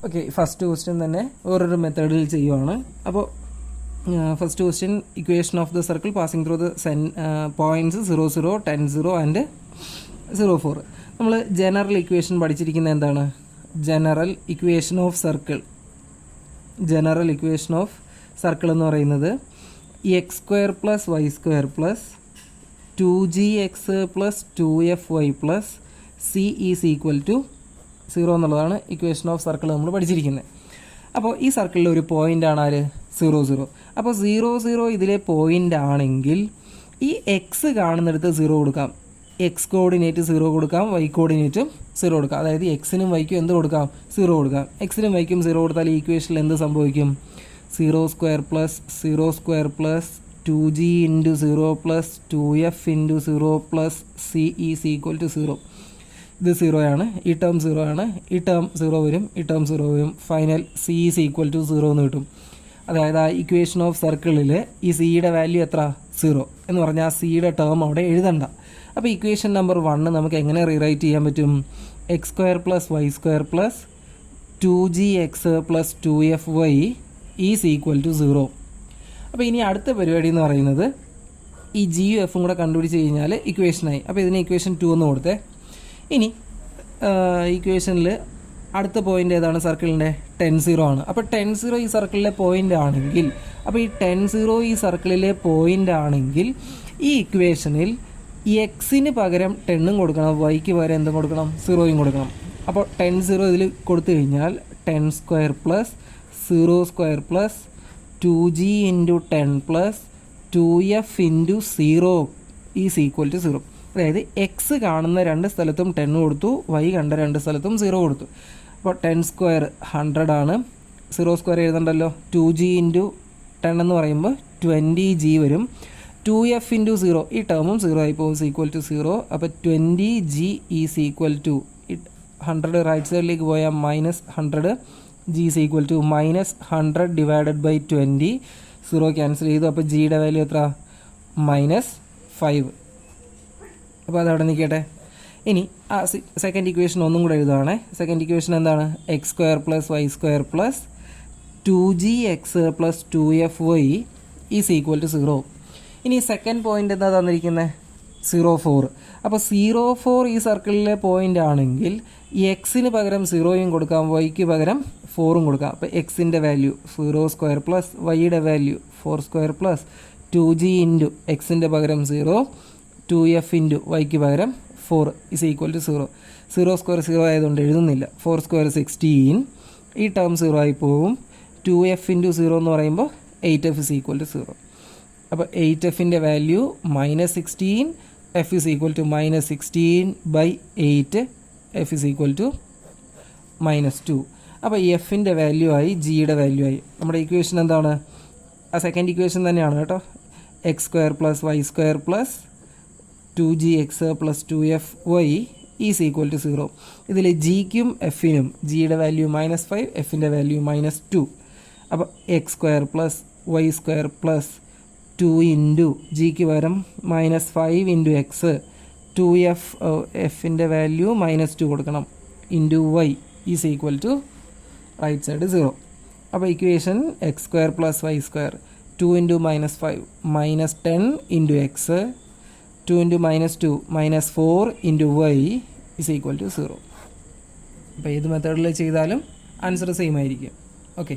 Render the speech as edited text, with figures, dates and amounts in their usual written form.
Okay, first question തന്നെ വേറൊരു മെത്തേഡിൽ ചെയ്യുവാണ്. അപ്പോൾ first question, equation of the circle passing through the points 0, 0, 10, 0 and 0, 4. നമ്മൾ ജനറൽ ഇക്വേഷൻ പഠിച്ചിരിക്കുന്നത് എന്താണ്? ജനറൽ ഇക്വേഷൻ ഓഫ് സർക്കിൾ എന്ന് പറയുന്നത് x² + y² + 2gx + 2fy + c = 0 എന്നുള്ളതാണ് ഇക്വേഷൻ ഓഫ് സർക്കിൾ നമ്മൾ പഠിച്ചിരിക്കുന്നത്. അപ്പോൾ ഈ സർക്കിളിൽ ഒരു പോയിൻ്റാണ് ആര്? 0, 0. അപ്പോൾ 0, 0 ഇതിലെ പോയിൻ്റ് ആണെങ്കിൽ ഈ എക്സ് കാണുന്നിടത്ത് 0 കൊടുക്കാം. എക്സ് കോർഡിനേറ്റ് 0 കൊടുക്കാം, വൈ കോർഡിനേറ്റും 0 കൊടുക്കാം. അതായത് എക്സിനും വൈക്കും എന്ത് കൊടുക്കാം? 0 കൊടുക്കാം. എക്സിനും വൈക്കും 0 കൊടുത്താൽ ഈ ഇക്വേഷനിൽ എന്ത് സംഭവിക്കും? 0² + 0² + 2g × 0 + 2f × 0 + c = 0. ഇത് 0 ആണ്, ഈ ടേം 0 ആണ്, ഈ ടേം 0 വരും, ഈ ടേം 0 വരും. ഫൈനൽ c = 0 എന്ന് കിട്ടും. അതായത് ആ ഇക്വേഷൻ ഓഫ് സർക്കിളിൽ ഈ സിയുടെ വാല്യൂ എത്ര? 0 എന്ന് പറഞ്ഞാൽ ആ സിയുടെ ടേം അവിടെ എഴുതണ്ട. അപ്പോൾ ഇക്വേഷൻ നമ്പർ 1 നമുക്ക് എങ്ങനെ റീറൈറ്റ് ചെയ്യാൻ പറ്റും? x² + y² + 2gx + 2fy = 0. അപ്പോൾ ഇനി അടുത്ത പരിപാടി എന്ന് പറയുന്നത് ഈ ജിയും എഫും കൂടെ കണ്ടുപിടിച്ച് കഴിഞ്ഞാൽ ഇക്വേഷനായി. അപ്പോൾ ഇതിന് ഇക്വേഷൻ 2 എന്ന് കൊടുത്തേ. ഇനി ഇക്വേഷനിൽ അടുത്ത പോയിൻ്റ് ഏതാണ്? സർക്കിളിൻ്റെ 10, 0 ആണ്. അപ്പോൾ 10, 0 ഈ സർക്കിളിലെ പോയിൻ്റ് ആണെങ്കിൽ, അപ്പോൾ ഈ 10, 0 ഈ സർക്കിളിലെ പോയിൻ്റ് ആണെങ്കിൽ ഈ ഇക്വേഷനിൽ എക്സിന് പകരം 10ഉം കൊടുക്കണം, വൈക്ക് പകരം എന്തും കൊടുക്കണം? 0യും കൊടുക്കണം. അപ്പോൾ 10, 0 ഇതിൽ കൊടുത്തു കഴിഞ്ഞാൽ 10² + 0² + 2g × 10 + 2f × 0 = 0. അതായത് എക്സ് കാണുന്ന രണ്ട് സ്ഥലത്തും 10 കൊടുത്തു, വൈ കണ്ട രണ്ട് സ്ഥലത്തും 0 കൊടുത്തു. അപ്പോൾ 10² 100 ആണ്, 0² എഴുതണ്ടല്ലോ. 2g × 10 എന്ന് പറയുമ്പോൾ 20g വരും. 2f × 0 ഈ ടേമും 0 ആയി പോകും, = 0. അപ്പോൾ 20g = 100 റൈറ്റ് സൈഡിലേക്ക് പോയാൽ -100, g = -100 / 20. 0 ക്യാൻസൽ ചെയ്തു. അപ്പോൾ ജിയുടെ വാല്യൂ എത്ര? -5. അപ്പോൾ അതവിടെ നിൽക്കട്ടെ. ഇനി ആ സെക്കൻഡ് ഇക്വേഷൻ ഒന്നും കൂടെ എഴുതുവാണേ. സെക്കൻഡ് ഇക്വേഷൻ എന്താണ്? x² + y² + 2gx + 2fy = 0. ഇനി സെക്കൻഡ് പോയിൻ്റ് എന്താ തന്നിരിക്കുന്നത്? 0, 4. അപ്പോൾ 0, 4 ഈ സർക്കിളിലെ പോയിൻ്റ് ആണെങ്കിൽ എക്സിന് പകരം 0യും കൊടുക്കാം, വൈക്ക് പകരം 4ഉം കൊടുക്കാം. അപ്പോൾ എക്സിൻ്റെ വാല്യൂ 0² + വൈയുടെ വാല്യൂ 4² + 2g × എക്സിൻ്റെ പകരം 0, 2f × വൈക്ക് പകരം 4 = 0. 0² 0 ആയതുകൊണ്ട് എഴുതുന്നില്ല. 4² 16, ഈ ടേം 0 ആയി പോവും. 2f × 0 എന്ന് പറയുമ്പോൾ 8f = 0. അപ്പോൾ 8fൻ്റെ വാല്യൂ -16, f -16/8, f -2. അപ്പോൾ എഫിൻ്റെ വാല്യൂ ആയി, ജിയുടെ വാല്യൂ ആയി. നമ്മുടെ ഇക്വേഷൻ എന്താണ്? ആ സെക്കൻഡ് ഇക്വേഷൻ തന്നെയാണ് കേട്ടോ. x² + y² + 2gx + 2fy = 0. ഇതിൽ ജിക്കും എഫിനും ജിയുടെ വാല്യൂ -5, എഫിൻ്റെ വാല്യൂ -2. അപ്പോൾ x² + y² + 2 × ജിക്ക് പകരം -5 × x, 2f എഫിൻ്റെ വാല്യൂ -2 കൊടുക്കണം, × y = റൈറ്റ് സൈഡ് 0. അപ്പോൾ equation x² + y², 2 × -5 -10 × x, 2 × -2 -4 × y = 0. അപ്പോൾ ഏത് മെത്തേഡിൽ ചെയ്താലും ആൻസർ സെയിം ആയിരിക്കും. ഓക്കെ.